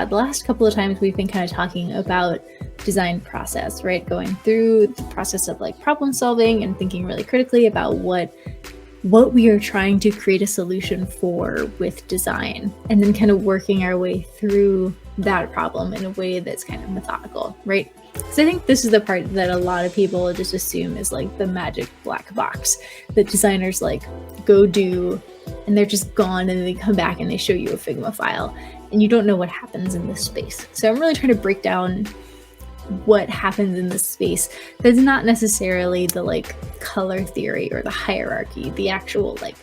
the last couple of times we've been kind of talking about design process, right? Going through the process of like problem solving and thinking really critically about what we are trying to create a solution for with design, and then kind of working our way through that problem in a way that's kind of methodical, right? Because I think this is the part that a lot of people just assume is like the magic black box that designers like go do, and they're just gone, and then they come back and they show you a Figma file, and you don't know what happens in this space. So I'm really trying to break down what happens in this space that's not necessarily the like color theory or the hierarchy, the actual like,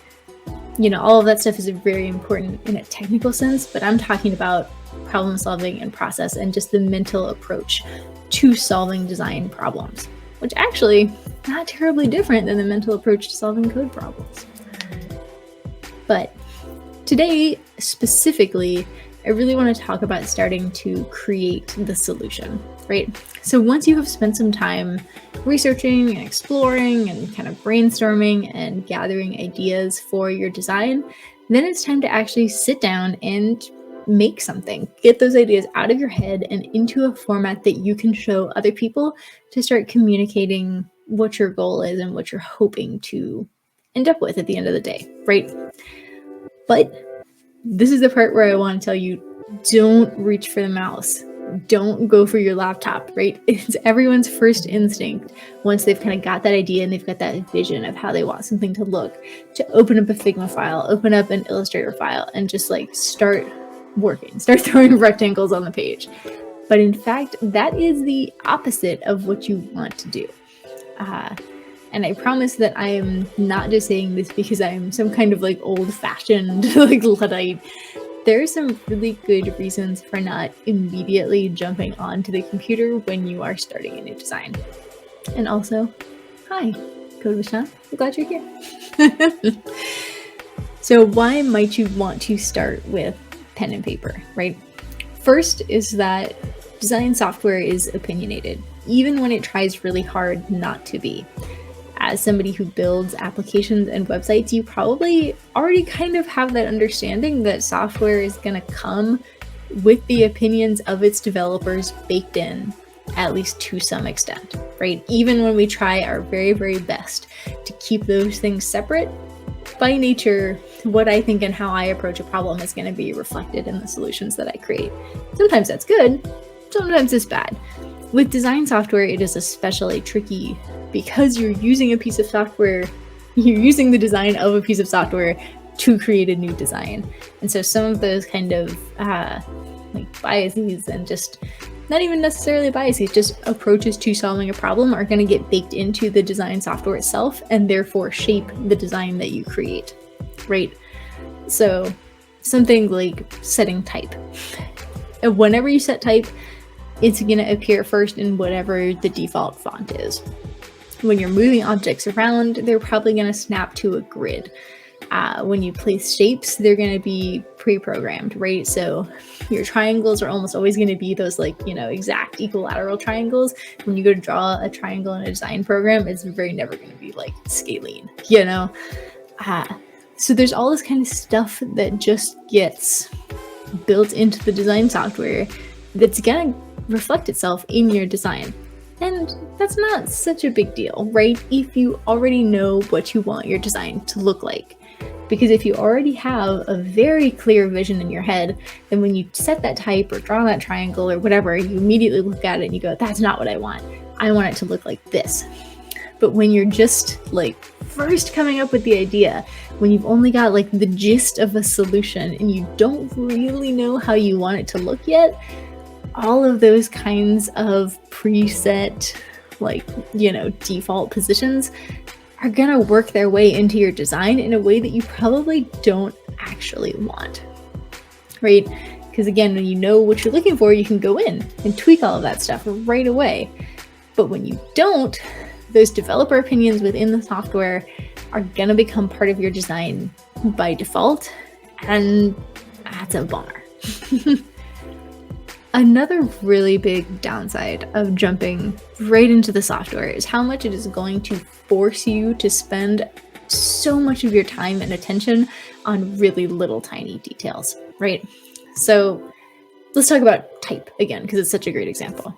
you know, all of that stuff is very important in a technical sense, but I'm talking about problem solving and process and just the mental approach to solving design problems, which actually not terribly different than the mental approach to solving code problems. But today specifically, I really want to talk about starting to create the solution, right? So once you have spent some time researching and exploring and kind of brainstorming and gathering ideas for your design, then it's time to actually sit down and make something. Get those ideas out of your head and into a format that you can show other people to start communicating what your goal is and what you're hoping to end up with at the end of the day, right? But this is the part where I want to tell you, don't reach for the mouse. Don't go for your laptop, right? It's everyone's first instinct once they've kind of got that idea and they've got that vision of how they want something to look, to open up a Figma file, open up an Illustrator file, and just like start working, start throwing rectangles on the page. But in fact, that is the opposite of what you want to do. And I promise that I am not just saying this because I'm some kind of like old-fashioned like Luddite. There are some really good reasons for not immediately jumping onto the computer when you are starting a new design. And also, hi, Code with Sean. I'm glad you're here. So why might you want to start with pen and paper, right? First is that design software is opinionated, even when it tries really hard not to be. As somebody who builds applications and websites, you probably already kind of have that understanding that software is going to come with the opinions of its developers baked in, at least to some extent, right? Even when we try our very, very best to keep those things separate, by nature, what I think and how I approach a problem is going to be reflected in the solutions that I create. Sometimes that's good, sometimes it's bad. With design software, it is especially tricky because you're using a piece of software, you're using the design of a piece of software to create a new design. And so some of those kind of like biases and just not even necessarily biases, just approaches to solving a problem are going to get baked into the design software itself and therefore shape the design that you create, right? So something like setting type. And whenever you set type, it's going to appear first in whatever the default font is. When you're moving objects around, they're probably going to snap to a grid. When you place shapes, they're going to be pre-programmed, right? So your triangles are almost always going to be those like, you know, exact equilateral triangles. When you go to draw a triangle in a design program, it's very never going to be like scalene, you know? So there's all this kind of stuff that just gets built into the design software that's going to reflect itself in your design. And that's not such a big deal, right? If you already know what you want your design to look like. Because if you already have a very clear vision in your head, then when you set that type or draw that triangle or whatever, you immediately look at it and you go, that's not what I want. I want it to look like this. But when you're just like first coming up with the idea, when you've only got like the gist of a solution and you don't really know how you want it to look yet, all of those kinds of preset, like, you know, default positions are gonna work their way into your design in a way that you probably don't actually want, right? Because again, when you know what you're looking for, you can go in and tweak all of that stuff right away. But when you don't, those developer opinions within the software are gonna become part of your design by default, and that's a bummer. Another really big downside of jumping right into the software is how much it is going to force you to spend so much of your time and attention on really little tiny details, right? So let's talk about type again, because it's such a great example.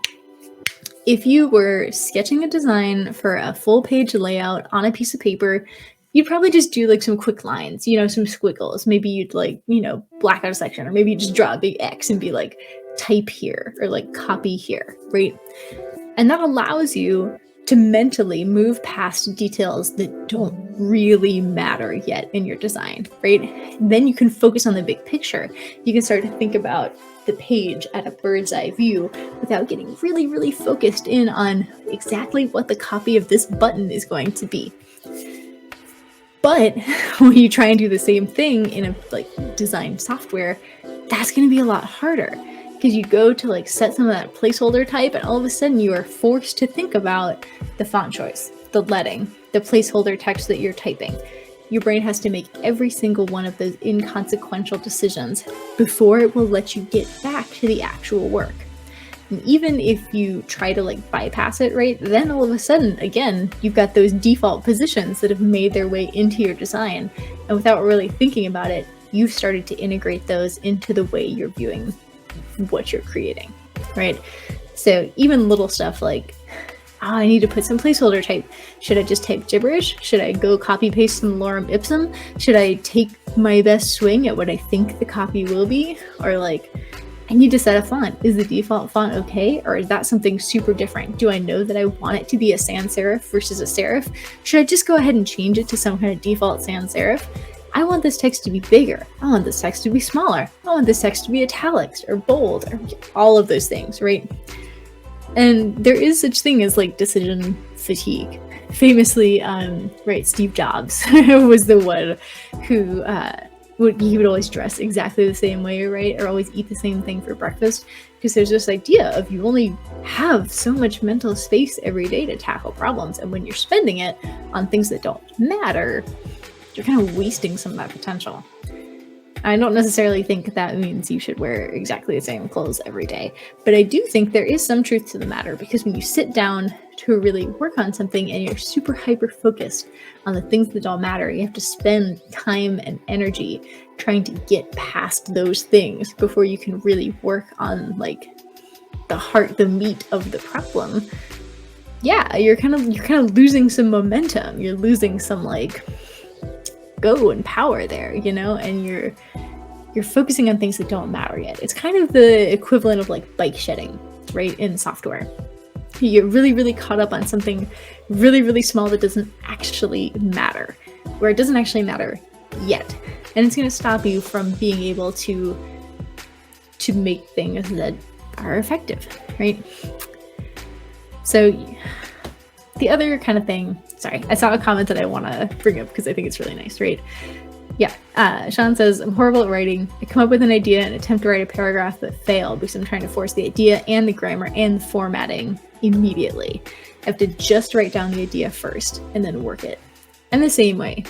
If you were sketching a design for a full page layout on a piece of paper, you'd probably just do like some quick lines, you know, some squiggles. Maybe you'd like, you know, black out a section, or maybe you just draw a big X and be like, type here, or like copy here, right? And that allows you to mentally move past details that don't really matter yet in your design, right? Then you can focus on the big picture. You can start to think about the page at a bird's eye view without getting really, really focused in on exactly what the copy of this button is going to be. But when you try and do the same thing in a like design software, that's going to be a lot harder, because you go to like set some of that placeholder type, and all of a sudden you are forced to think about the font choice, the leading, the placeholder text that you're typing. Your brain has to make every single one of those inconsequential decisions before it will let you get back to the actual work. And even if you try to like bypass it, right, then all of a sudden, again, you've got those default positions that have made their way into your design. And without really thinking about it, you've started to integrate those into the way you're viewing what you're creating, right? So even little stuff like, oh, I need to put some placeholder type. Should I just type gibberish? Should I go copy paste some lorem ipsum? Should I take my best swing at what I think the copy will be? Or like, I need to set a font. Is the default font okay? Or is that something super different? Do I know that I want it to be a sans serif versus a serif? Should I just go ahead and change it to some kind of default sans serif? I want this text to be bigger. I want this text to be smaller. I want this text to be italics or bold, or all of those things, right? And there is such thing as like decision fatigue. Famously, right, Steve Jobs was the one who he would always dress exactly the same way, right? Or always eat the same thing for breakfast, because there's this idea of you only have so much mental space every day to tackle problems, and when you're spending it on things that don't matter, you're kind of wasting some of that potential. I don't necessarily think that means you should wear exactly the same clothes every day, but I do think there is some truth to the matter, because when you sit down to really work on something and you're super hyper focused on the things that don't matter, you have to spend time and energy trying to get past those things before you can really work on like the heart, the meat of the problem. Yeah, you're kind of losing some momentum. You're losing some like go and power there, you know, and you're focusing on things that don't matter yet. It's kind of the equivalent of like bike shedding, right, in software. You get really, really caught up on something really, really small that doesn't actually matter, where it doesn't actually matter yet. And it's going to stop you from being able to make things that are effective, right? So the other kind of thing, sorry, I saw a comment that I want to bring up because I think it's really nice, right? Yeah, Sean says, I'm horrible at writing. I come up with an idea and attempt to write a paragraph but fail because I'm trying to force the idea and the grammar and the formatting immediately. I have to just write down the idea first and then work it. And the same way,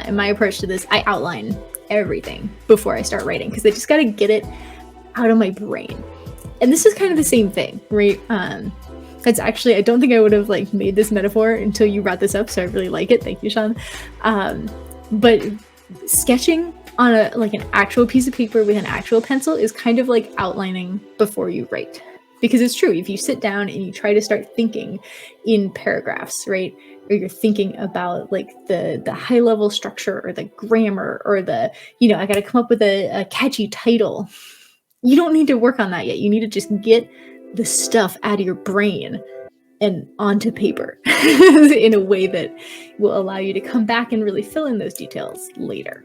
in my approach to this, I outline everything before I start writing, because I just got to get it out of my brain. And this is kind of the same thing, right? It's actually, I don't think I would have like made this metaphor until you brought this up, so I really like it. Thank you, Sean. But sketching on an actual piece of paper with an actual pencil is kind of like outlining before you write. Because it's true, if you sit down and you try to start thinking in paragraphs, right? Or you're thinking about like the high level structure or the grammar or the, you know, I got to come up with a catchy title. You don't need to work on that yet. You need to just get the stuff out of your brain and onto paper in a way that will allow you to come back and really fill in those details later.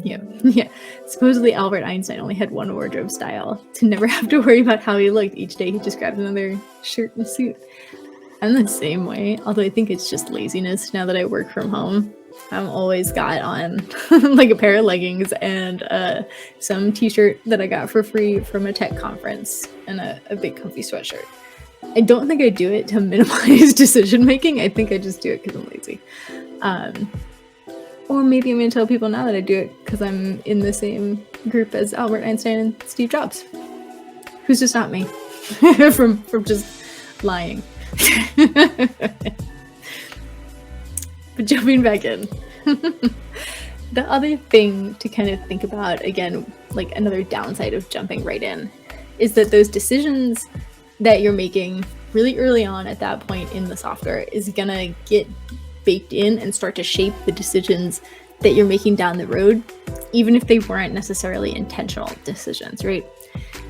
Yeah. Supposedly Albert Einstein only had one wardrobe style, to never have to worry about how he looked. Each day he just grabbed another shirt and suit. I'm the same way, although I think it's just laziness now that I work from home. I'm always got on like a pair of leggings and some t-shirt that I got for free from a tech conference and a big comfy sweatshirt. I don't think I do it to minimize decision making. I think I just do it because I'm lazy. Or maybe I'm going to tell people now that I do it because I'm in the same group as Albert Einstein and Steve Jobs, who's just not me from just lying. But jumping back in, the other thing to kind of think about, again, like another downside of jumping right in, is that those decisions that you're making really early on at that point in the software is gonna get baked in and start to shape the decisions that you're making down the road, even if they weren't necessarily intentional decisions, right?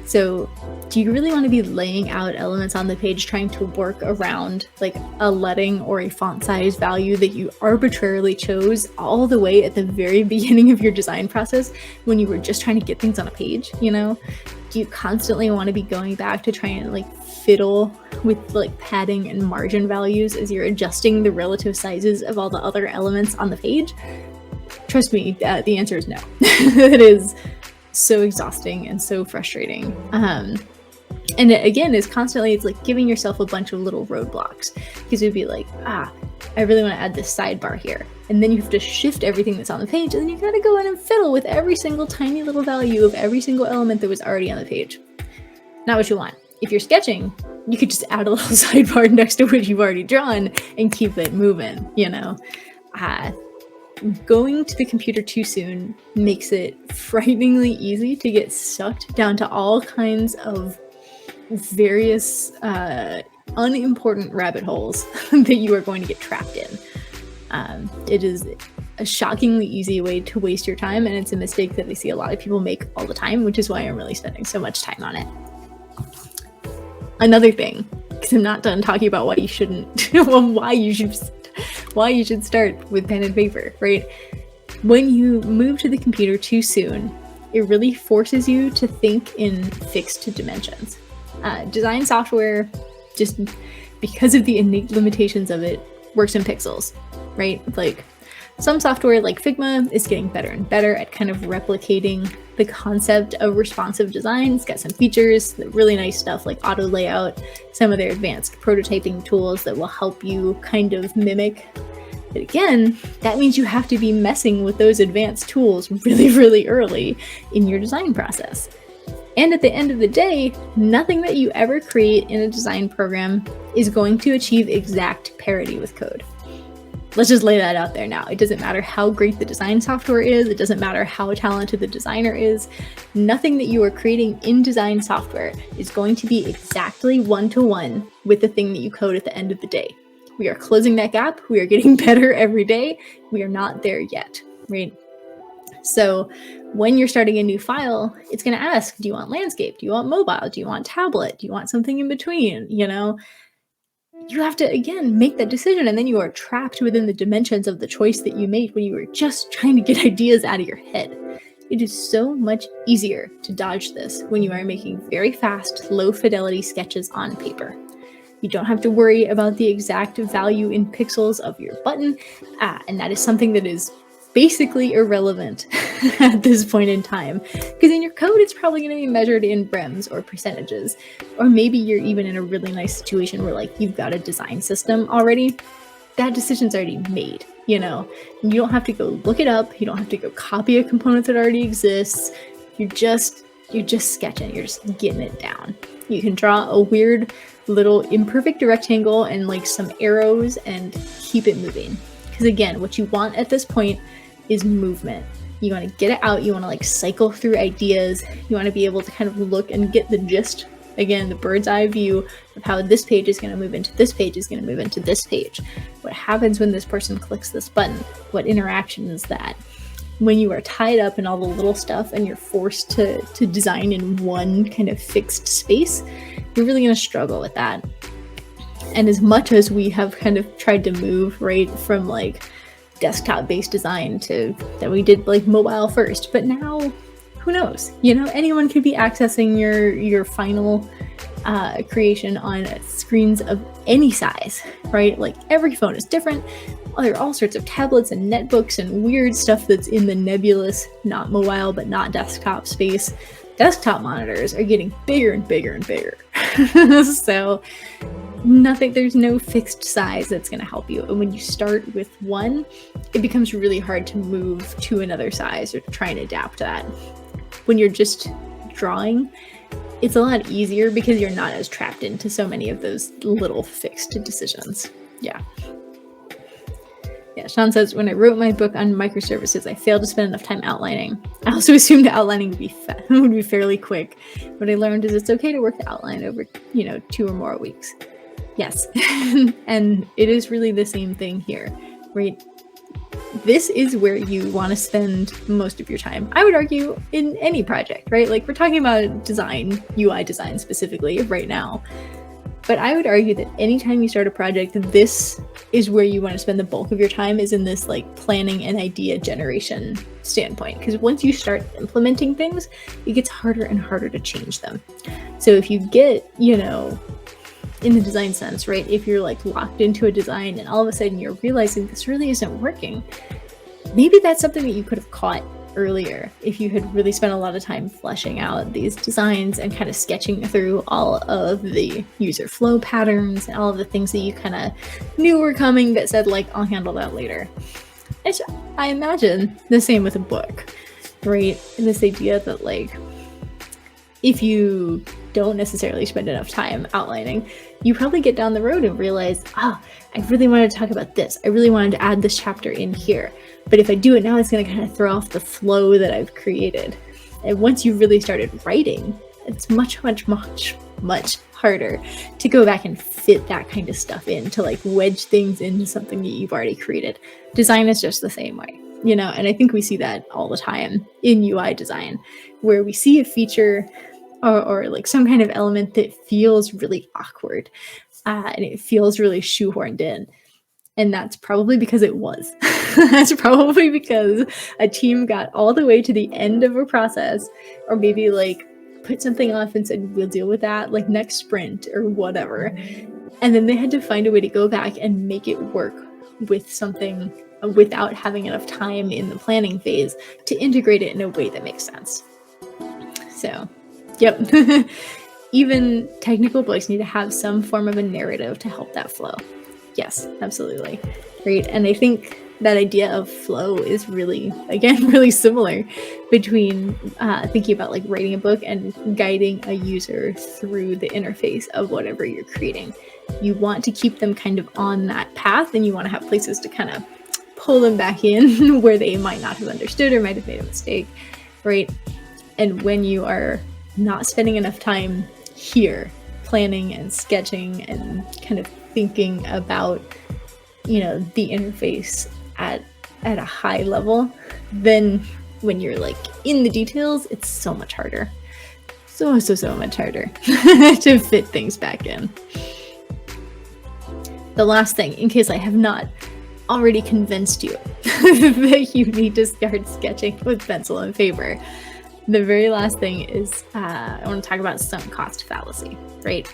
So do you really want to be laying out elements on the page trying to work around like a leading or a font size value that you arbitrarily chose all the way at the very beginning of your design process when you were just trying to get things on a page, you know? Do you constantly want to be going back to try and like fiddle with like padding and margin values as you're adjusting the relative sizes of all the other elements on the page? Trust me, the answer is no. It is so exhausting and so frustrating. And it, again, is constantly, it's like giving yourself a bunch of little roadblocks, because you'd be like, I really want to add this sidebar here. And then you have to shift everything that's on the page, and then you got to go in and fiddle with every single tiny little value of every single element that was already on the page. Not what you want. If you're sketching, you could just add a little sidebar next to what you've already drawn and keep it moving, you know? Going to the computer too soon makes it frighteningly easy to get sucked down to all kinds of various unimportant rabbit holes that you are going to get trapped in. It is a shockingly easy way to waste your time, and it's a mistake that I see a lot of people make all the time, which is why I'm really spending so much time on it. Another thing, because I'm not done talking about why you shouldn't, why you should start with pen and paper, right? When you move to the computer too soon, it really forces you to think in fixed dimensions. Design software, just because of the innate limitations of it, works in pixels, right? Like some software like Figma is getting better and better at kind of replicating the concept of responsive design. It's got some features, really nice stuff like auto layout, some of their advanced prototyping tools that will help you kind of mimic. But again, that means you have to be messing with those advanced tools really, really early in your design process. And at the end of the day, nothing that you ever create in a design program is going to achieve exact parity with code. Let's just lay that out there now. It doesn't matter how great the design software is. It doesn't matter how talented the designer is. Nothing that you are creating in design software is going to be exactly one-to-one with the thing that you code at the end of the day. We are closing that gap. We are getting better every day. We are not there yet, right? So when you're starting a new file, it's going to ask, do you want landscape? Do you want mobile? Do you want tablet? Do you want something in between? You know, you have to, again, make that decision, and then you are trapped within the dimensions of the choice that you made when you were just trying to get ideas out of your head. It is so much easier to dodge this when you are making very fast, low fidelity sketches on paper. You don't have to worry about the exact value in pixels of your button, and that is something that is basically irrelevant at this point in time, because in your code it's probably going to be measured in brems or percentages, or maybe you're even in a really nice situation where like you've got a design system already. That decision's already made, you know, and you don't have to go look it up. You don't have to go copy a component that already exists. You're just sketching. You're just getting it down. You can draw a weird little imperfect rectangle and like some arrows and keep it moving. Because again, what you want at this point is movement. You want to get it out. You want to like cycle through ideas. You want to be able to kind of look and get the gist, again, the bird's eye view of how this page is going to move into this page is going to move into this page. What happens when this person clicks this button? What interaction is that? When you are tied up in all the little stuff and you're forced to design in one kind of fixed space, you're really going to struggle with that. And as much as we have kind of tried to move right from like desktop-based design to that we did like mobile first, but now who knows? You know, anyone could be accessing your final creation on screens of any size, right? Like every phone is different. There are all sorts of tablets and netbooks and weird stuff that's in the nebulous, not mobile, but not desktop space. Desktop monitors are getting bigger and bigger and bigger. So there's no fixed size that's going to help you. And when you start with one, it becomes really hard to move to another size or to try and adapt that. When you're just drawing, it's a lot easier because you're not as trapped into so many of those little fixed decisions. Yeah, Sean says, when I wrote my book on microservices, I failed to spend enough time outlining. I also assumed the outlining would be fairly quick. What I learned is it's okay to work the outline over, 2 or more weeks. Yes. And it is really the same thing here, right? This is where you want to spend most of your time. I would argue in any project, right? Like we're talking about design, UI design specifically right now. But I would argue that anytime you start a project, this is where you want to spend the bulk of your time, is in this like planning and idea generation standpoint. Because once you start implementing things, it gets harder and harder to change them. So if you get, in the design sense, right? If you're like locked into a design and all of a sudden you're realizing this really isn't working, maybe that's something that you could have caught earlier if you had really spent a lot of time fleshing out these designs and kind of sketching through all of the user flow patterns and all of the things that you kind of knew were coming that said like, I'll handle that later. I imagine the same with a book, right? And this idea that like, if you don't necessarily spend enough time outlining, you probably get down the road and realize, I really wanted to talk about this. I really wanted to add this chapter in here. But if I do it now, it's going to kind of throw off the flow that I've created. And once you really started writing, it's much, much, much, much harder to go back and fit that kind of stuff in, to like wedge things into something that you've already created. Design is just the same way, and I think we see that all the time in UI design, where we see a feature or like some kind of element that feels really awkward and it feels really shoehorned in. And that's probably because it was. That's probably because a team got all the way to the end of a process, or maybe like put something off and said, we'll deal with that like next sprint or whatever. And then they had to find a way to go back and make it work with something without having enough time in the planning phase to integrate it in a way that makes sense. So, yep. Even technical books need to have some form of a narrative to help that flow. Yes, absolutely. Right. And I think that idea of flow is really, again, really similar between thinking about like writing a book and guiding a user through the interface of whatever you're creating. You want to keep them kind of on that path, and you want to have places to kind of pull them back in where they might not have understood or might have made a mistake, right? And when you are not spending enough time here planning and sketching and kind of thinking about, the interface at a high level, then when you're like in the details, it's so much harder. So much harder to fit things back in. The last thing, in case I have not already convinced you that you need to start sketching with pencil and paper, the very last thing is I want to talk about sunk cost fallacy, right?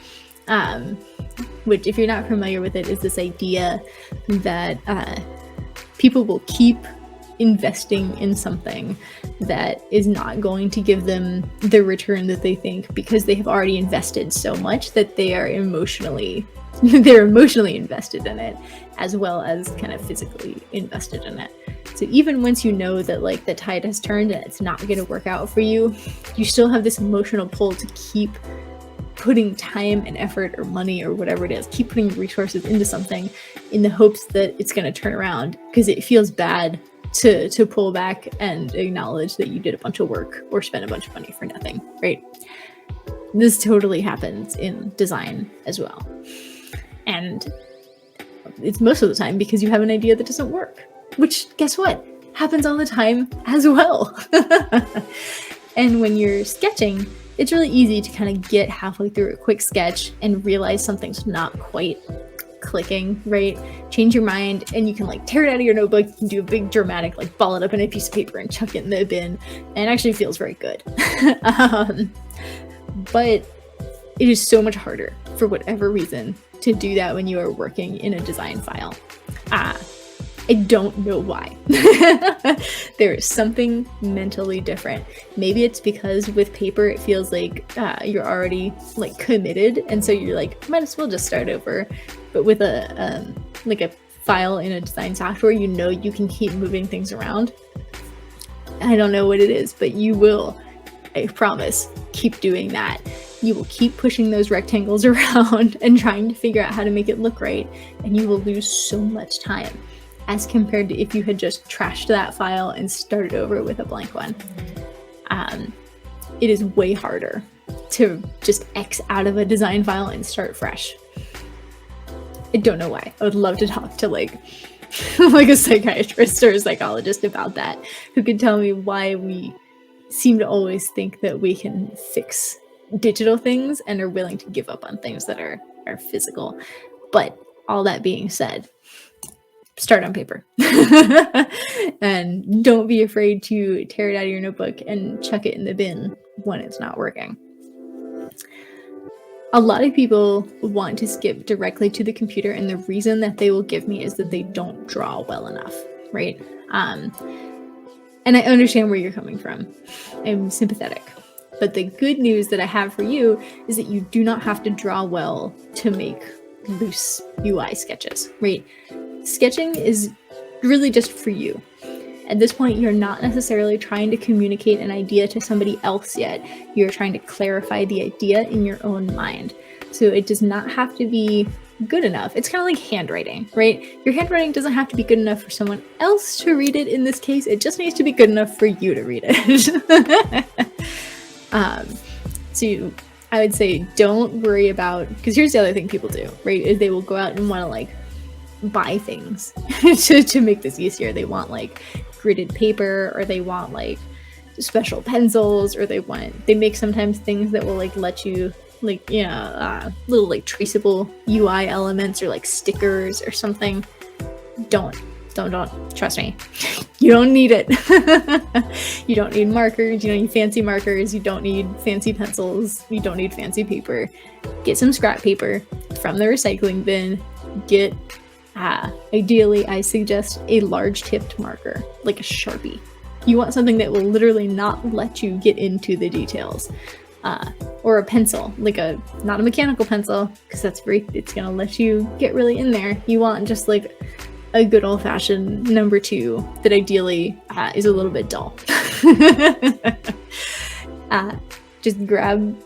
Which, if you're not familiar with it, is this idea that people will keep investing in something that is not going to give them the return that they think, because they have already invested so much that they are emotionally invested in it, as well as kind of physically invested in it. So even once you know that like the tide has turned and it's not going to work out for you, you still have this emotional pull to keep putting time and effort or money or whatever it is, keep putting resources into something in the hopes that it's going to turn around, because it feels bad to pull back and acknowledge that you did a bunch of work or spent a bunch of money for nothing, right? This totally happens in design as well. And it's most of the time because you have an idea that doesn't work, which, guess what, happens all the time as well. And when you're sketching, it's really easy to kind of get halfway through a quick sketch and realize something's not quite clicking, right? Change your mind, and you can like tear it out of your notebook. You can do a big dramatic, like ball it up in a piece of paper and chuck it in the bin, and it actually feels very good. But it is so much harder, for whatever reason, to do that when you are working in a design file. I don't know why. There is something mentally different. Maybe it's because with paper it feels like you're already like committed, and so you're like, might as well just start over. But with a like a file in a design software, you can keep moving things around. I don't know what it is, but you will, I promise, keep doing that. You will keep pushing those rectangles around and trying to figure out how to make it look right, and you will lose so much time. as compared to if you had just trashed that file and started over with a blank one. It is way harder to just X out of a design file and start fresh. I don't know why. I would love to talk to like a psychiatrist or a psychologist about that, who could tell me why we seem to always think that we can fix digital things and are willing to give up on things that are physical. But all that being said, start on paper. And don't be afraid to tear it out of your notebook and chuck it in the bin when it's not working. A lot of people want to skip directly to the computer, and the reason that they will give me is that they don't draw well enough, right? And I understand where you're coming from. I'm sympathetic. But the good news that I have for you is that you do not have to draw well to make loose UI sketches, right? Sketching is really just for you. At this point, you're not necessarily trying to communicate an idea to somebody else yet. You're trying to clarify the idea in your own mind. So it does not have to be good enough. It's kind of like handwriting, right? Your handwriting doesn't have to be good enough for someone else to read it in this case. It just needs to be good enough for you to read it. So I would say don't worry about, because here's the other thing people do, right? Is they will go out and want to like buy things to make this easier. They want like gridded paper, or they want like special pencils, or they make sometimes things that will like let you like, little like traceable UI elements or like stickers or something. Don't trust me. You don't need it. You don't need markers. You don't need fancy markers. You don't need fancy pencils. You don't need fancy paper. Get some scrap paper from the recycling bin. Get ideally, I suggest a large tipped marker, like a Sharpie. You want something that will literally not let you get into the details. Or a pencil, like not a mechanical pencil, because it's gonna let you get really in there. You want just like a good old-fashioned number 2 that ideally is a little bit dull. Just grab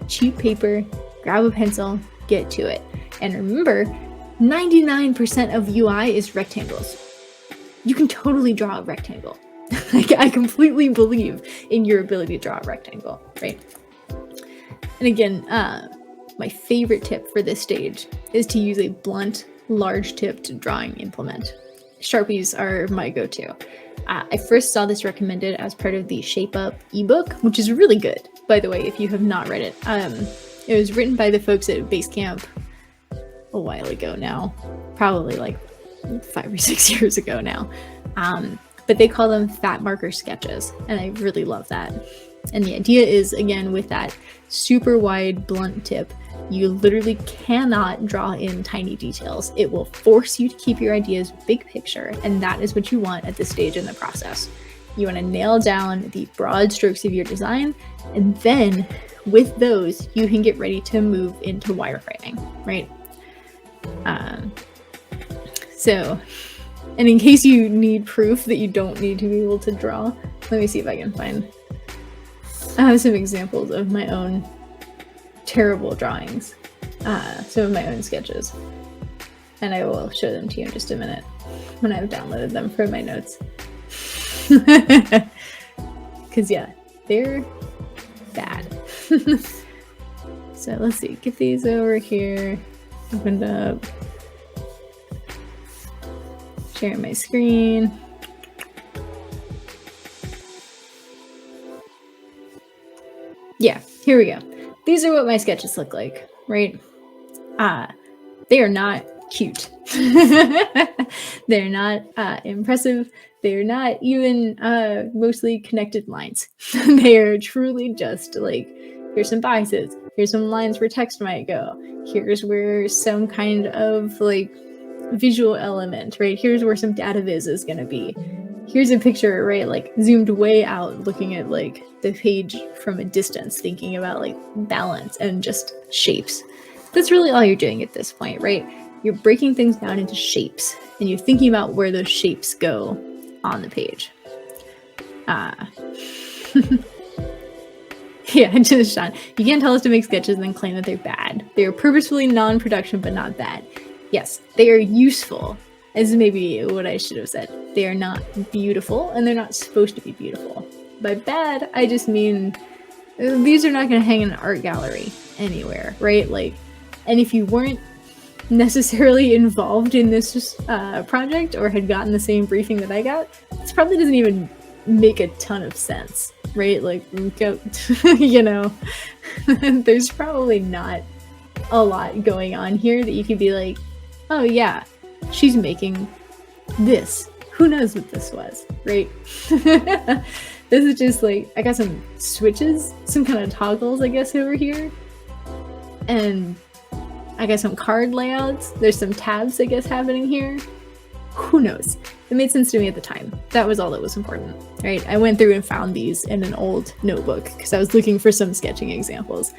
cheap paper, grab a pencil, get to it. And remember, 99% of UI is rectangles. You can totally draw a rectangle. I completely believe in your ability to draw a rectangle, right? And again, my favorite tip for this stage is to use a blunt, large-tipped drawing implement. Sharpies are my go-to. I first saw this recommended as part of the Shape Up ebook, which is really good, by the way, if you have not read it. It was written by the folks at Basecamp a while ago now, probably like 5 or 6 years ago now. But they call them fat marker sketches, and I really love that. And the idea is, again, with that super wide blunt tip, you literally cannot draw in tiny details. It will force you to keep your ideas big picture, and that is what you want at this stage in the process. You want to nail down the broad strokes of your design, and then with those, you can get ready to move into wireframing, right? And in case you need proof that you don't need to be able to draw, let me see if I can find. I have some examples of my own terrible drawings, some of my own sketches, and I will show them to you in just a minute when I've downloaded them from my notes. Because yeah, they're bad. So let's see, get these over here, opened up. Share my screen. Yeah, here we go. These are what my sketches look like, right? They are not cute. They're not impressive. They're not even mostly connected lines. They are truly just like, here's some biases. Here's some lines where text might go. Here's where some kind of like visual element, right? Here's where some data viz is going to be. Here's a picture, right? Like zoomed way out, looking at like the page from a distance, thinking about like balance and just shapes. That's really all you're doing at this point, right? You're breaking things down into shapes, and you're thinking about where those shapes go on the page. Yeah, just Sean. You can't tell us to make sketches and then claim that they're bad. They are purposefully non-production, but not bad. Yes, they are useful, Is maybe what I should have said. They are not beautiful, and they're not supposed to be beautiful. By bad, I just mean these are not going to hang in an art gallery anywhere, right? Like, and if you weren't necessarily involved in this project or had gotten the same briefing that I got, this probably doesn't even make a ton of sense, right? Like, you know, there's probably not a lot going on here that you could be like, oh yeah, she's making this. Who knows what this was, right? This is just like, I got some switches, some kind of toggles, I guess, over here. And I got some card layouts. There's some tabs, I guess, happening here. Who knows? It made sense to me at the time. That was all that was important, right? I went through and found these in an old notebook because I was looking for some sketching examples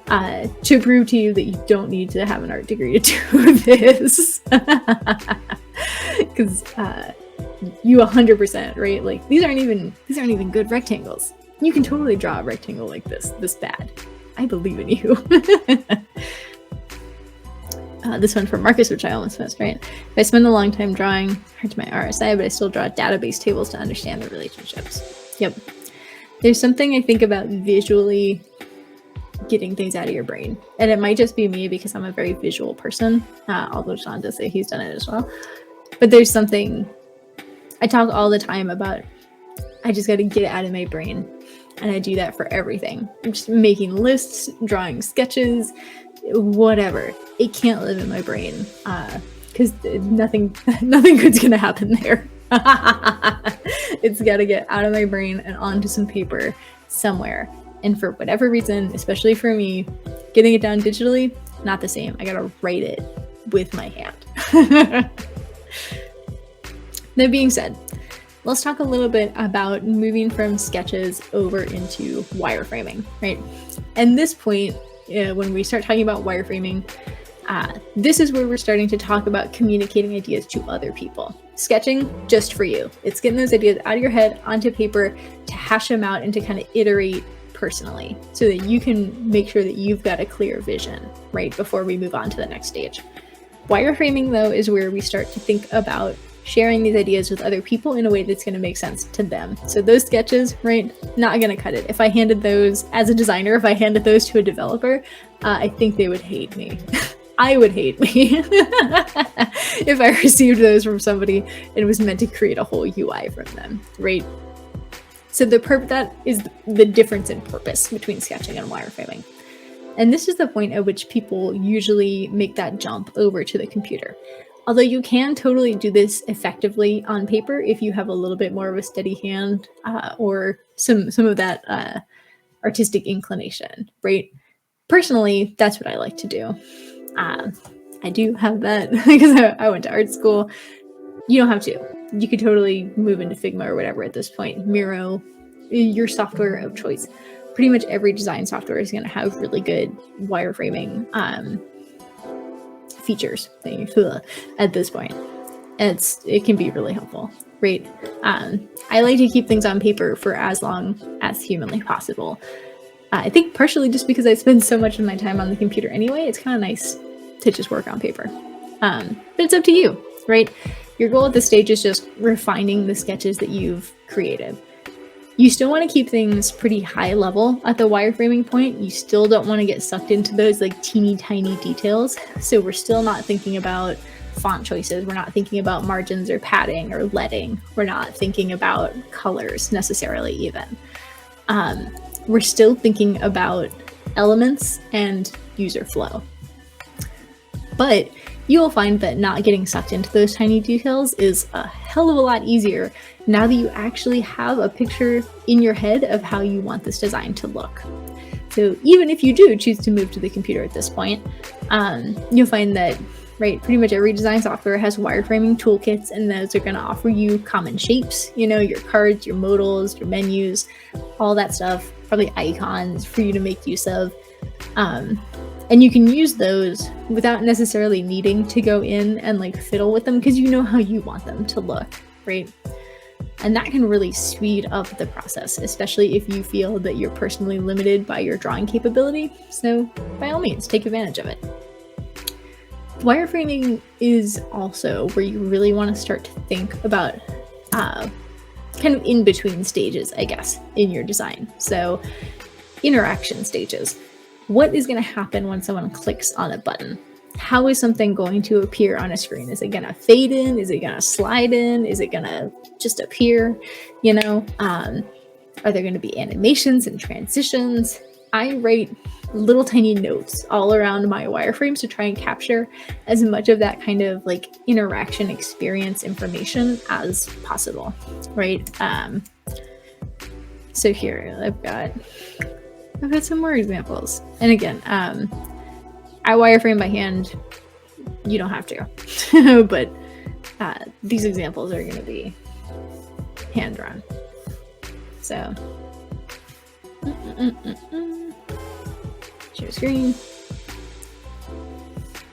to prove to you that you don't need to have an art degree to do this. Because you 100%, right? Like, these aren't even good rectangles. You can totally draw a rectangle like this bad. I believe in you. This one from Marcus, which I almost missed, right? If I spend a long time drawing, hard to my RSI, but I still draw database tables to understand the relationships. Yep. There's something I think about visually getting things out of your brain. And it might just be me because I'm a very visual person, although Sean does say he's done it as well. But there's something, I talk all the time about, I just got to get it out of my brain. And I do that for everything. I'm just making lists, drawing sketches, whatever. It can't live in my brain because nothing good's gonna happen there. It's got to get out of my brain and onto some paper somewhere. And for whatever reason, especially for me, getting it down digitally, not the same. I gotta write it with my hand. That being said, let's talk a little bit about moving from sketches over into wireframing, right? And this point, when we start talking about wireframing, this is where we're starting to talk about communicating ideas to other people. Sketching, just for you. It's getting those ideas out of your head onto paper to hash them out and to kind of iterate personally so that you can make sure that you've got a clear vision, right, before we move on to the next stage. Wireframing, though, is where we start to think about sharing these ideas with other people in a way that's going to make sense to them. So those sketches, right, not going to cut it. If I handed those, as a designer, if I handed those to a developer, I think they would hate me. I would hate me if I received those from somebody and was meant to create a whole UI from them, right? So that is the difference in purpose between sketching and wireframing. And this is the point at which people usually make that jump over to the computer. Although you can totally do this effectively on paper if you have a little bit more of a steady hand or some of that artistic inclination, right? Personally, that's what I like to do. I do have that because I went to art school. You don't have to. You could totally move into Figma or whatever at this point. Miro, your software of choice. Pretty much every design software is going to have really good wireframing features at this point. It can be really helpful, right? I like to keep things on paper for as long as humanly possible. I think partially just because I spend so much of my time on the computer anyway, it's kind of nice to just work on paper. But it's up to you, right? Your goal at this stage is just refining the sketches that you've created. You still want to keep things pretty high level at the wireframing point. You still don't want to get sucked into those like teeny tiny details. So we're still not thinking about font choices. We're not thinking about margins or padding or leading. We're not thinking about colors necessarily even. We're still thinking about elements and user flow. But you will find that not getting sucked into those tiny details is a hell of a lot easier now that you actually have a picture in your head of how you want this design to look. So even if you do choose to move to the computer at this point, you'll find that, right, pretty much every design software has wireframing toolkits, and those are going to offer you common shapes, your cards, your modals, your menus, all that stuff, probably icons for you to make use of. And you can use those without necessarily needing to go in and like fiddle with them because you know how you want them to look, right? And that can really speed up the process, especially if you feel that you're personally limited by your drawing capability. So by all means, take advantage of it. Wireframing is also where you really want to start to think about kind of in between stages, I guess, in your design. So interaction stages. What is going to happen when someone clicks on a button? How is something going to appear on a screen? Is it going to fade in? Is it going to slide in? Is it going to just appear? You know, are there going to be animations and transitions? I write little tiny notes all around my wireframes to try and capture as much of that kind of like interaction experience information as possible, right? So here I've got some more examples. And again, I wireframe by hand. You don't have to, but these examples are going to be hand drawn. So, share screen.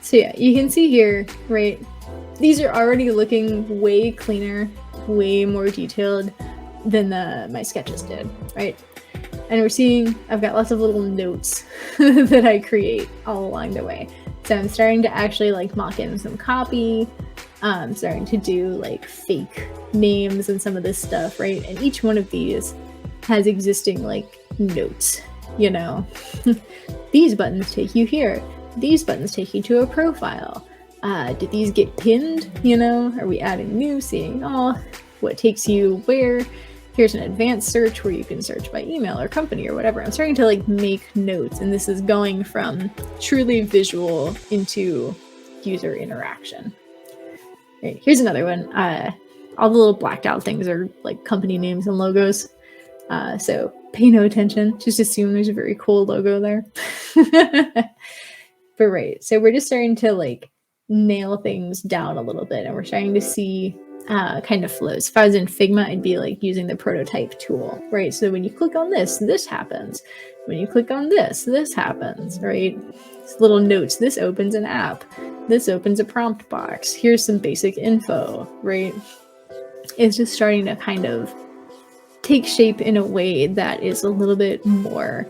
So yeah, you can see here, right? These are already looking way cleaner, way more detailed than my sketches did, right? And we're seeing I've got lots of little notes that I create all along the way. So I'm starting to actually like mock in some copy. I'm starting to do like fake names and some of this stuff, right? And each one of these has existing like notes, you know. These buttons take you here. These buttons take you to a profile. Did these get pinned? You know, are we adding new, seeing all? What takes you where? Here's an advanced search where you can search by email or company or whatever. I'm starting to like make notes, and this is going from truly visual into user interaction. Right, here's another one. All the little blacked out things are like company names and logos. So pay no attention, just assume there's a very cool logo there. But right, so we're just starting to like nail things down a little bit, and we're starting to see kind of flows. If I was in Figma, I'd be like using the prototype tool, right? So when you click on this, this happens. When you click on this, this happens, right? It's little notes. This opens an app. This opens a prompt box. Here's some basic info, right? It's just starting to kind of take shape in a way that is a little bit more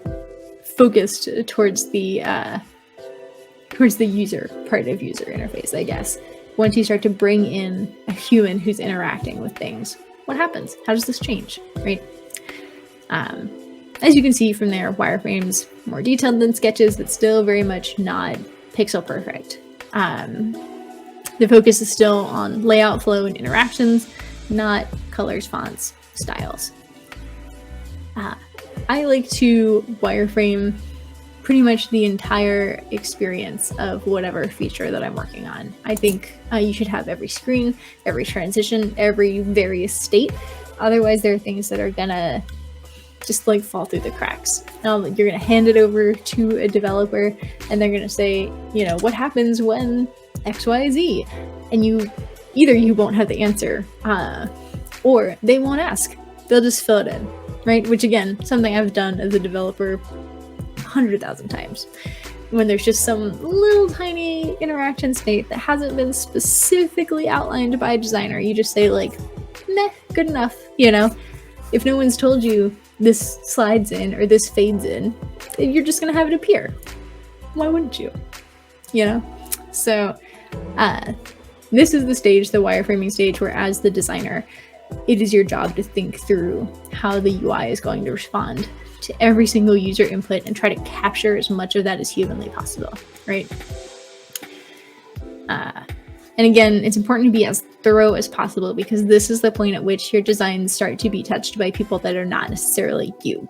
focused towards the user part of user interface, I guess. Once you start to bring in a human who's interacting with things, what happens? How does this change, right? As you can see from there, wireframes more detailed than sketches, but still very much not pixel perfect. The focus is still on layout, flow, and interactions, not colors, fonts, styles. I like to wireframe pretty much the entire experience of whatever feature that I'm working on. I think you should have every screen, every transition, every various state. Otherwise, there are things that are gonna just like fall through the cracks. You're gonna hand it over to a developer and they're gonna say, you know, what happens when X, Y, Z? And either you won't have the answer or they won't ask. They'll just fill it in, right? Which again, something I've done as a developer 100,000 times. When there's just some little tiny interaction state that hasn't been specifically outlined by a designer, you just say like, meh, good enough, you know? If no one's told you this slides in or this fades in, you're just gonna have it appear. Why wouldn't you? You know? So this is the stage, the wireframing stage, where as the designer, it is your job to think through how the UI is going to respond to every single user input and try to capture as much of that as humanly possible, right? And again, it's important to be as thorough as possible because this is the point at which your designs start to be touched by people that are not necessarily you.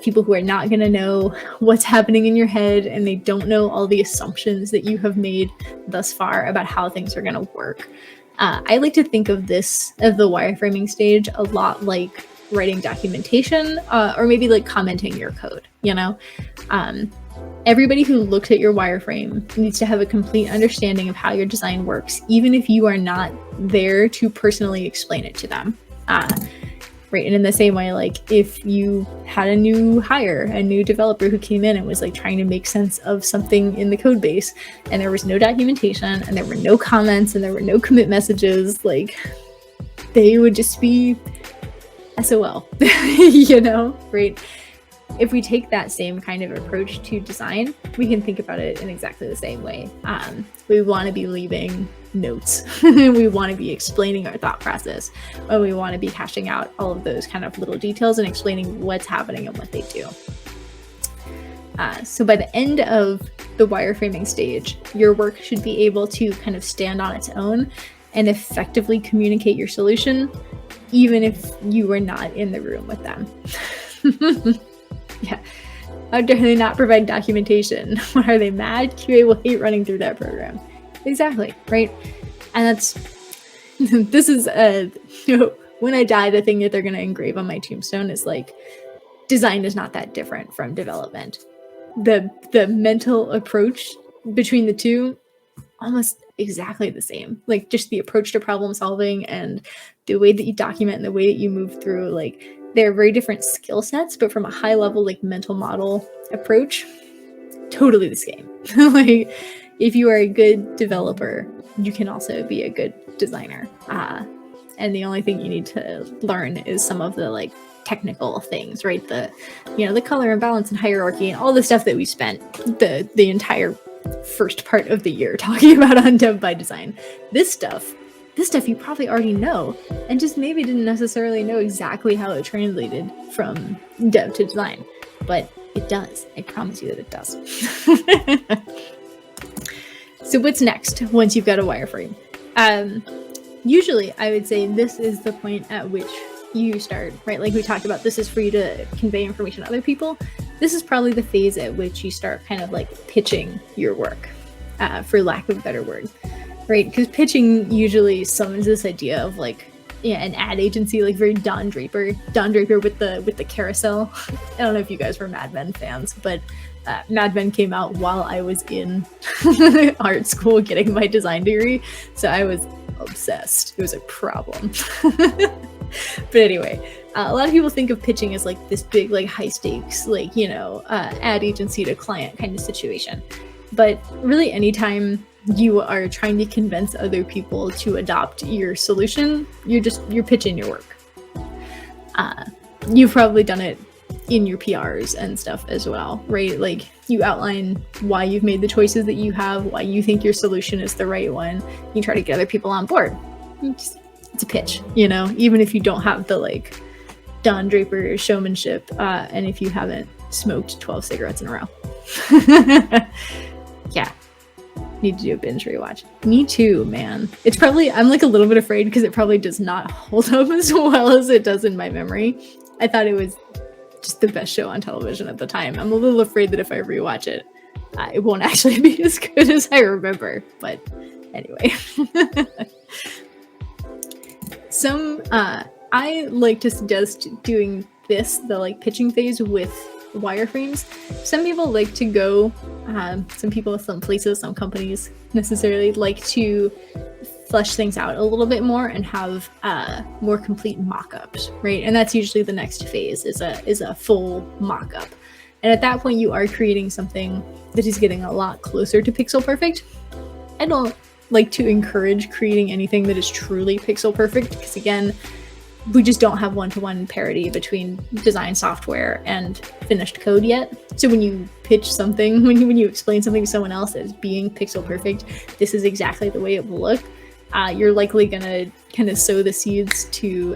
People who are not going to know what's happening in your head, and they don't know all the assumptions that you have made thus far about how things are going to work. I like to think of the wireframing stage a lot like writing documentation or maybe like commenting your code, you know? Everybody who looks at your wireframe needs to have a complete understanding of how your design works, even if you are not there to personally explain it to them. Right, and in the same way, like if you had a new hire, a new developer who came in and was like trying to make sense of something in the code base, and there was no documentation, and there were no comments, and there were no commit messages, like they would just be SOL, you know, right? if we take that same kind of approach to design, we can think about it in exactly the same way. We want to be leaving notes. We want to be explaining our thought process, and we want to be hashing out all of those kind of little details and explaining what's happening and what they do. So by the end of the wireframing stage, your work should be able to kind of stand on its own and effectively communicate your solution, even if you were not in the room with them. Yeah. How dare they not provide documentation? When are they mad? QA will hate running through that program. Exactly, right? And that's, this is, when I die, the thing that they're going to engrave on my tombstone is like, design is not that different from development. The mental approach between the two, almost exactly the same. Like just the approach to problem solving and the way that you document and the way that you move through, like they're very different skill sets, but from a high level, like mental model approach, totally the same. Like if you are a good developer, you can also be a good designer. And the only thing you need to learn is some of the like technical things, right? The color and balance and hierarchy and all the stuff that we spent the entire first part of the year talking about on Dev by Design. This stuff you probably already know, and just maybe didn't necessarily know exactly how it translated from dev to design, but it does. I promise you that it does. So what's next once you've got a wireframe? Usually I would say this is the point at which you start, right? Like we talked about, this is for you to convey information to other people. This is probably the phase at which you start kind of like pitching your work, for lack of a better word, right? Because pitching usually summons this idea of like, an ad agency, like very Don Draper with the carousel. I don't know if you guys were Mad Men fans, but Mad Men came out while I was in art school getting my design degree, so I was obsessed. It was a problem. But anyway, a lot of people think of pitching as like this big, like high stakes, like, ad agency to client kind of situation. But really anytime you are trying to convince other people to adopt your solution, you're pitching your work. You've probably done it in your PRs and stuff as well, right? Like you outline why you've made the choices that you have, why you think your solution is the right one. You try to get other people on board. It's a pitch, even if you don't have the like Don Draper showmanship, and if you haven't smoked 12 cigarettes in a row. Yeah. Need to do a binge rewatch. Me too, man. It's probably, I'm like a little bit afraid because it probably does not hold up as well as it does in my memory. I thought it was just the best show on television at the time. I'm a little afraid that if I rewatch it, it won't actually be as good as I remember. But anyway. I like to suggest doing the like pitching phase with wireframes. Some people like to go, some people, some places, some companies necessarily like to flesh things out a little bit more and have more complete mock-ups, right? And that's usually the next phase is a full mock-up. And at that point you are creating something that is getting a lot closer to pixel perfect. I don't like to encourage creating anything that is truly pixel perfect because again, we just don't have one-to-one parity between design software and finished code yet. So when you pitch something, when you explain something to someone else as being pixel perfect, this is exactly the way it will look. You're likely gonna kind of sow the seeds to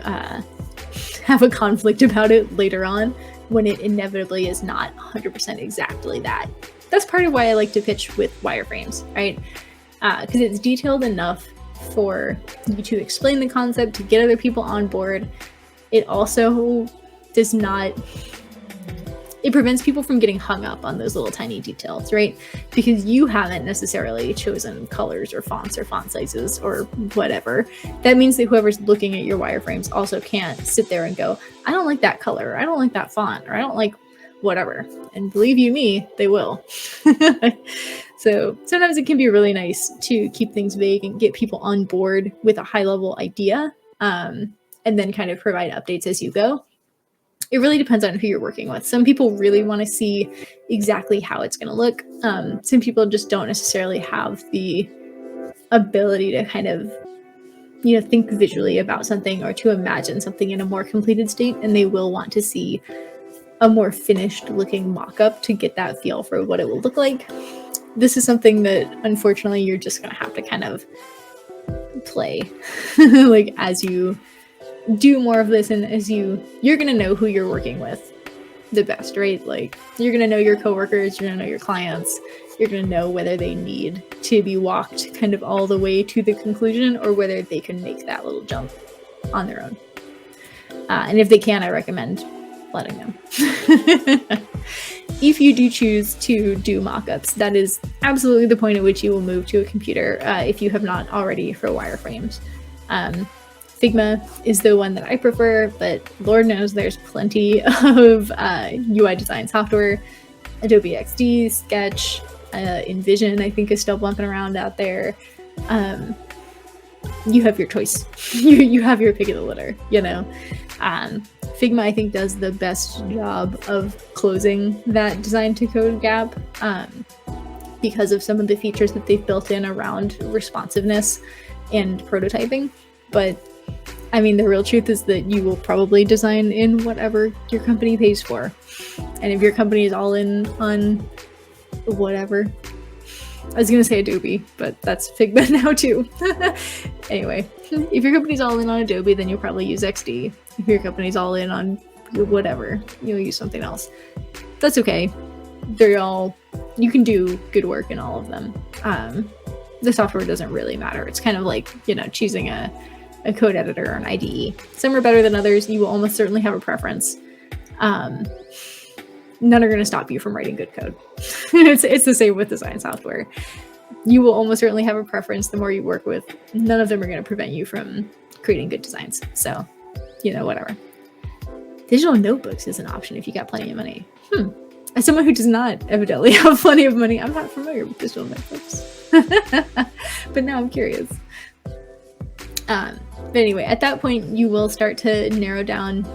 have a conflict about it later on when it inevitably is not 100% exactly that. That's part of why I like to pitch with wireframes, right? Because it's detailed enough for you to explain the concept, to get other people on board. It also does not, it prevents people from getting hung up on those little tiny details, right? Because you haven't necessarily chosen colors or fonts or font sizes or whatever. That means that whoever's looking at your wireframes also can't sit there and go, I don't like that color, or I don't like that font, or I don't like whatever. And believe you me, they will. So sometimes it can be really nice to keep things vague and get people on board with a high level idea, and then kind of provide updates as you go. It really depends on who you're working with. Some people really want to see exactly how it's going to look. Some people just don't necessarily have the ability to kind of, think visually about something or to imagine something in a more completed state, and they will want to see a more finished looking mock-up to get that feel for what it will look like. This is something that unfortunately you're just going to have to kind of play like as you do more of this, and as you're going to know who you're working with the best, right? Like you're going to know your coworkers, you're going to know your clients, you're going to know whether they need to be walked kind of all the way to the conclusion or whether they can make that little jump on their own. And if they can, I recommend letting them. If you do choose to do mockups, that is absolutely the point at which you will move to a computer if you have not already for wireframes. Figma is the one that I prefer, but Lord knows there's plenty of UI design software. Adobe XD, Sketch, InVision, I think is still bumping around out there. You have your choice. you have your pick of the litter, you know. Figma, I think, does the best job of closing that design to code gap because of some of the features that they've built in around responsiveness and prototyping. But I mean, the real truth is that you will probably design in whatever your company pays for. And if your company is all in on whatever, I was going to say Adobe, but that's Figma now too. Anyway, if your company's all in on Adobe, then you'll probably use XD. If your company's all in on whatever, you'll use something else. That's okay. You can do good work in all of them. The software doesn't really matter. It's kind of like, you know, choosing a code editor or an IDE. Some are better than others. You will almost certainly have a preference. None are going to stop you from writing good code. It's the same with design software. You will almost certainly have a preference the more you work with. None of them are going to prevent you from creating good designs. So, you know, whatever. Digital notebooks is an option if you got plenty of money. As someone who does not evidently have plenty of money, I'm not familiar with digital notebooks. But now I'm curious. But anyway, at that point, you will start to narrow down,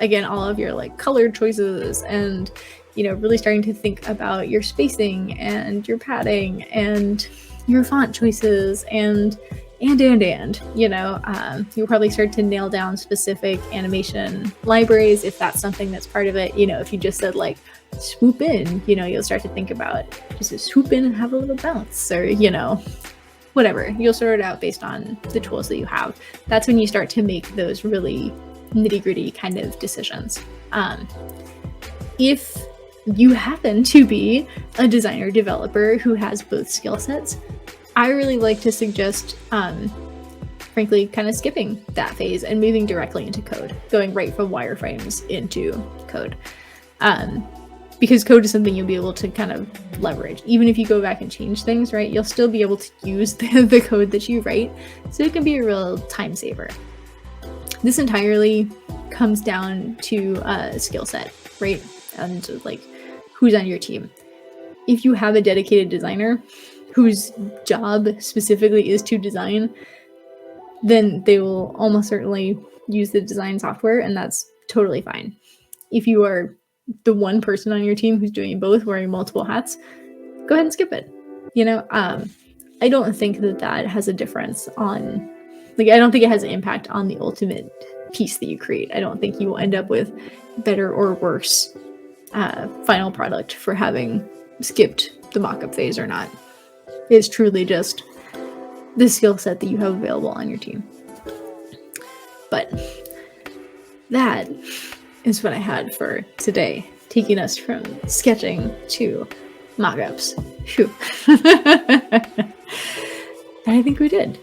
again, all of your like colored choices and, you know, really starting to think about your spacing and your padding and your font choices and, you know, you'll probably start to nail down specific animation libraries if that's something that's part of it. You know, if you just said like swoop in, you know, you'll start to think about just a swoop in and have a little bounce, or, you know, whatever. You'll sort it out based on the tools that you have. That's when you start to make those really nitty-gritty kind of decisions. If you happen to be a designer developer who has both skill sets, I really like to suggest, frankly, kind of skipping that phase and moving directly into code, going right from wireframes into code. Because code is something you'll be able to kind of leverage. Even if you go back and change things, right, you'll still be able to use the code that you write, so it can be a real time saver. This entirely comes down to a skill set, right? And like who's on your team. If you have a dedicated designer whose job specifically is to design, then they will almost certainly use the design software, and that's totally fine. If you are the one person on your team who's doing both, wearing multiple hats, go ahead and skip it. You know, I don't think that has a difference on, like, I don't think it has an impact on the ultimate piece that you create. I don't think you will end up with better or worse final product for having skipped the mock-up phase or not. It's truly just the skill set that you have available on your team. But that is what I had for today, taking us from sketching to mockups. Phew. And I think we did.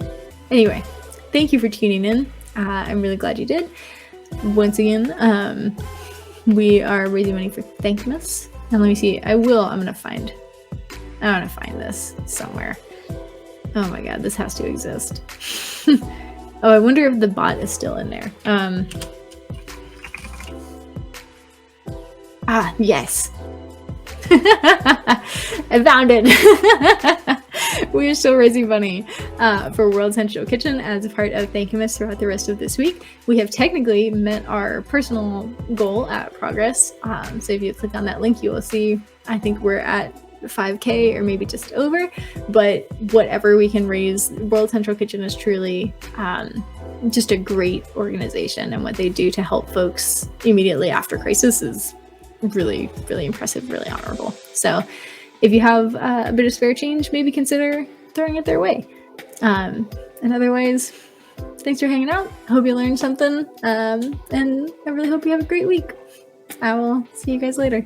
Anyway, thank you for tuning in. I'm really glad you did. Once again, we are raising money for Thankmas. And let me see. I'm gonna find this somewhere. Oh my god, this has to exist. Oh, I wonder if the bot is still in there. Yes. I found it. We are still raising money for World Central Kitchen as a part of Thankimus throughout the rest of this week. We have technically met our personal goal at progress. So if you click on that link, you will see, I think we're at 5K or maybe just over, but whatever we can raise, World Central Kitchen is truly just a great organization, and what they do to help folks immediately after crisis is really, really impressive, really honorable. So if you have a bit of spare change, maybe consider throwing it their way. And otherwise, thanks for hanging out. I hope you learned something, and I really hope you have a great week. I will see you guys later.